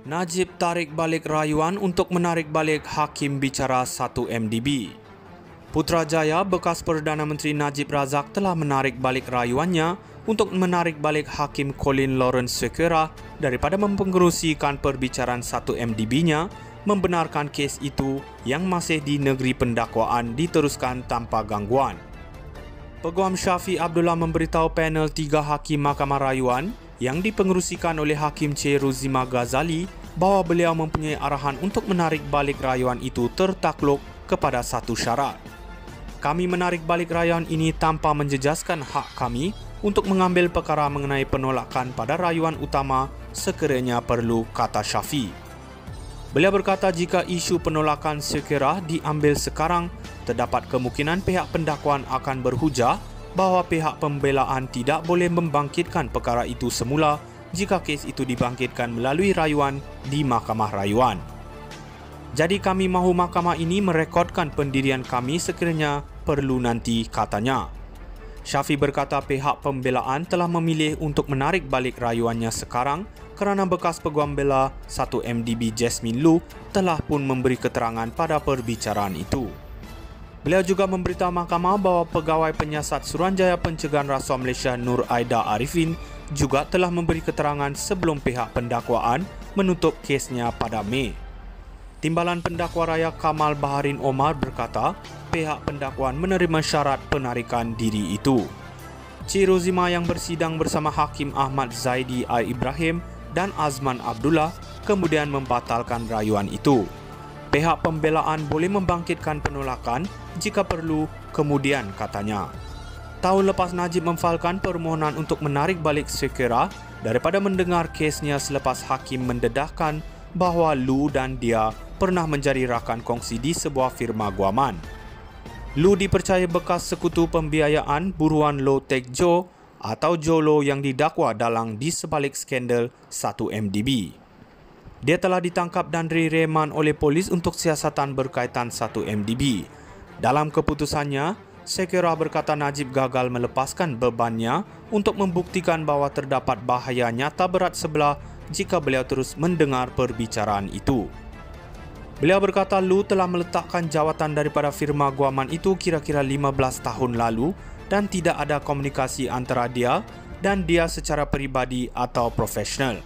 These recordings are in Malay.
Najib tarik balik rayuan untuk menarik balik Hakim bicara 1 MDB. Putrajaya bekas Perdana Menteri Najib Razak telah menarik balik rayuannya untuk menarik balik Hakim Colin Lawrence Sequeira daripada mempengerusikan perbicaraan 1 MDB-nya membenarkan kes itu yang masih di negeri pendakwaan diteruskan tanpa gangguan. Peguam Syafiq Abdullah memberitahu panel 3 Hakim Mahkamah Rayuan yang dipengerusikan oleh Hakim C. Rozima Ghazali bahawa beliau mempunyai arahan untuk menarik balik rayuan itu tertakluk kepada satu syarat. Kami menarik balik rayuan ini tanpa menjejaskan hak kami untuk mengambil perkara mengenai penolakan pada rayuan utama sekiranya perlu, kata Syafiq. Beliau berkata jika isu penolakan Sequeira diambil sekarang, terdapat kemungkinan pihak pendakwaan akan berhujah bahawa pihak pembelaan tidak boleh membangkitkan perkara itu semula jika kes itu dibangkitkan melalui rayuan di Mahkamah Rayuan. Jadi kami mahu mahkamah ini merekodkan pendirian kami sekiranya perlu nanti, katanya. Syafiq berkata pihak pembelaan telah memilih untuk menarik balik rayuannya sekarang kerana bekas peguam bela 1 MDB Jasmine Lu telah pun memberi keterangan pada perbicaraan itu. Beliau juga memberitahu mahkamah bahawa pegawai penyiasat Suruhanjaya Pencegahan Rasuah Malaysia Nur Aida Arifin juga telah memberi keterangan sebelum pihak pendakwaan menutup kesnya pada Mei. Timbalan Pendakwa Raya Kamal Baharin Omar berkata pihak pendakwaan menerima syarat penarikan diri itu. Cik Rozima yang bersidang bersama Hakim Ahmad Zaidi Al Ibrahim dan Azman Abdullah kemudian membatalkan rayuan itu. Pihak pembelaan boleh membangkitkan penolakan jika perlu kemudian, katanya. Tahun lepas Najib memfailkan permohonan untuk menarik balik Sequeira daripada mendengar kesnya selepas hakim mendedahkan bahawa Lu dan dia pernah menjadi rakan kongsi di sebuah firma guaman. Lu dipercaya bekas sekutu pembiayaan buruan Low Tech Joe atau Jolo yang didakwa dalang di sebalik skandal 1 MDB. Dia telah ditangkap dan direman oleh polis untuk siasatan berkaitan 1 MDB. Dalam keputusannya, Sequeira berkata Najib gagal melepaskan bebannya untuk membuktikan bahawa terdapat bahaya nyata berat sebelah jika beliau terus mendengar perbicaraan itu. Beliau berkata Lu telah meletakkan jawatan daripada firma guaman itu kira-kira 15 tahun lalu dan tidak ada komunikasi antara dia dan dia secara peribadi atau profesional.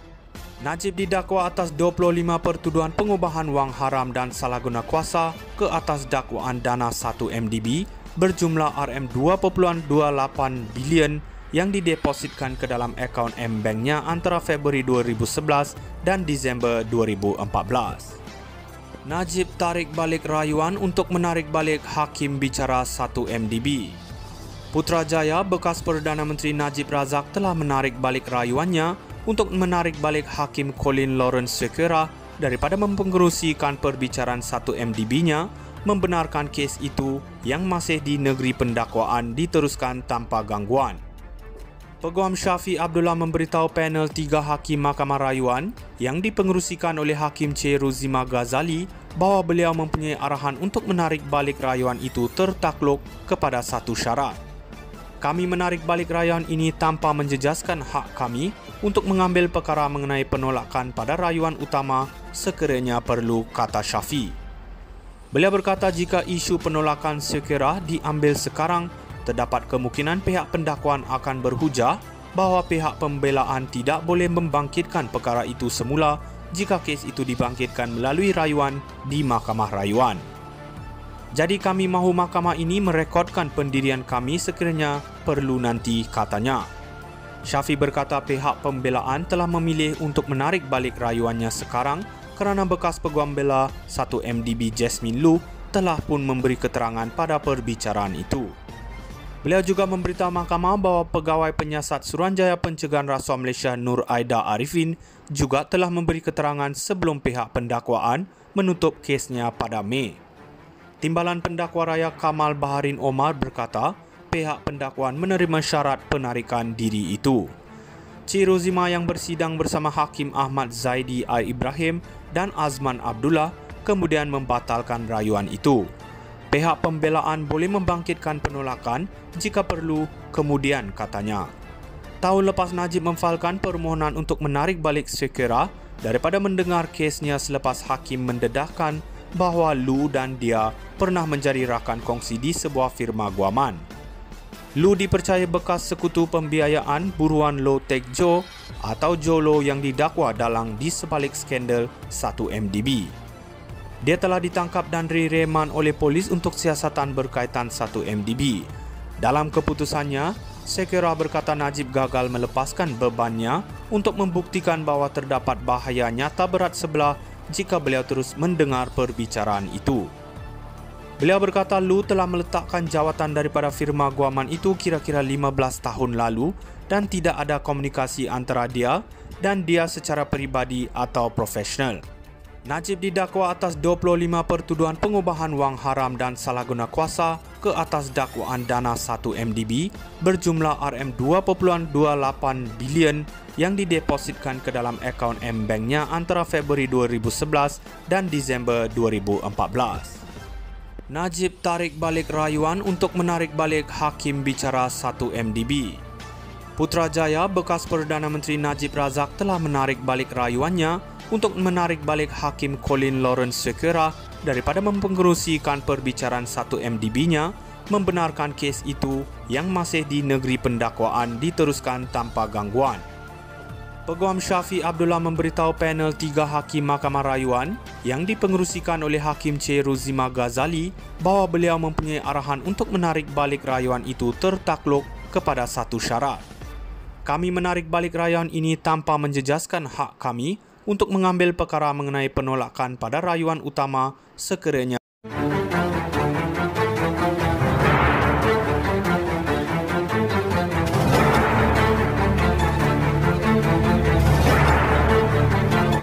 Najib didakwa atas 25 pertuduhan pengubahan wang haram dan salah guna kuasa ke atas dakwaan dana 1 MDB berjumlah RM2.28 bilion yang didepositkan ke dalam akaun M-Banknya antara Februari 2011 dan Disember 2014. Najib tarik balik rayuan untuk menarik balik Hakim bicara 1 MDB. Putrajaya bekas Perdana Menteri Najib Razak telah menarik balik rayuannya untuk menarik balik Hakim Colin Lawrence Sequeira daripada mempengerusikan perbicaraan 1 MDB-nya membenarkan kes itu yang masih di negeri pendakwaan diteruskan tanpa gangguan. Peguam Syafiq Abdullah memberitahu panel 3 Hakim Mahkamah Rayuan yang dipengerusikan oleh Hakim C. Rozima Ghazali bahawa beliau mempunyai arahan untuk menarik balik rayuan itu tertakluk kepada satu syarat. Kami menarik balik rayuan ini tanpa menjejaskan hak kami untuk mengambil perkara mengenai penolakan pada rayuan utama sekiranya perlu, kata Syafiq. Beliau berkata jika isu penolakan Sequeira diambil sekarang, terdapat kemungkinan pihak pendakwaan akan berhujah bahawa pihak pembelaan tidak boleh membangkitkan perkara itu semula jika kes itu dibangkitkan melalui rayuan di Mahkamah Rayuan. Jadi kami mahu mahkamah ini merekodkan pendirian kami sekiranya perlu nanti, katanya. Syafiq berkata pihak pembelaan telah memilih untuk menarik balik rayuannya sekarang kerana bekas peguam bela 1 MDB Jasmine Lu telah pun memberi keterangan pada perbicaraan itu. Beliau juga memberitahu mahkamah bahawa pegawai penyiasat Suruhanjaya Pencegahan Rasuah Malaysia Nur Aida Arifin juga telah memberi keterangan sebelum pihak pendakwaan menutup kesnya pada Mei. Timbalan Pendakwa Raya Kamal Baharin Omar berkata pihak pendakwaan menerima syarat penarikan diri itu. Cik Rozima yang bersidang bersama Hakim Ahmad Zaidi Al Ibrahim dan Azman Abdullah kemudian membatalkan rayuan itu. Pihak pembelaan boleh membangkitkan penolakan jika perlu kemudian, katanya. Tahun lepas Najib memfailkan permohonan untuk menarik balik Sequeira daripada mendengar kesnya selepas hakim mendedahkan bahawa Lu dan dia pernah menjadi rakan kongsi di sebuah firma guaman. Lu dipercaya bekas sekutu pembiayaan buruan Low Tech Joe atau Joe Low yang didakwa dalang di sebalik skandal 1MDB. Dia telah ditangkap dan direman oleh polis untuk siasatan berkaitan 1MDB. Dalam keputusannya, Sekera berkata Najib gagal melepaskan bebannya untuk membuktikan bahawa terdapat bahaya nyata berat sebelah jika beliau terus mendengar perbicaraan itu. Beliau berkata Lu telah meletakkan jawatan daripada firma guaman itu kira-kira 15 tahun lalu dan tidak ada komunikasi antara dia dan dia secara peribadi atau profesional. Najib didakwa atas 25 pertuduhan pengubahan wang haram dan salah guna kuasa ke atas dakwaan dana 1MDB berjumlah RM2.28 bilion yang didepositkan ke dalam akaun M-Banknya antara Februari 2011 dan Disember 2014. Najib tarik balik rayuan untuk menarik balik Hakim Bicara 1MDB. Putrajaya bekas Perdana Menteri Najib Razak telah menarik balik rayuannya untuk menarik balik Hakim Colin Lawrence Sekera daripada mempengerusikan perbicaraan 1MDB-nya, membenarkan kes itu yang masih di negeri pendakwaan diteruskan tanpa gangguan. Peguam Syafiq Abdullah memberitahu panel 3 Hakim Mahkamah Rayuan yang dipengerusikan oleh Hakim C. Ruzima Ghazali bahawa beliau mempunyai arahan untuk menarik balik rayuan itu tertakluk kepada satu syarat. Kami menarik balik rayuan ini tanpa menjejaskan hak kami untuk mengambil perkara mengenai penolakan pada rayuan utama sekiranya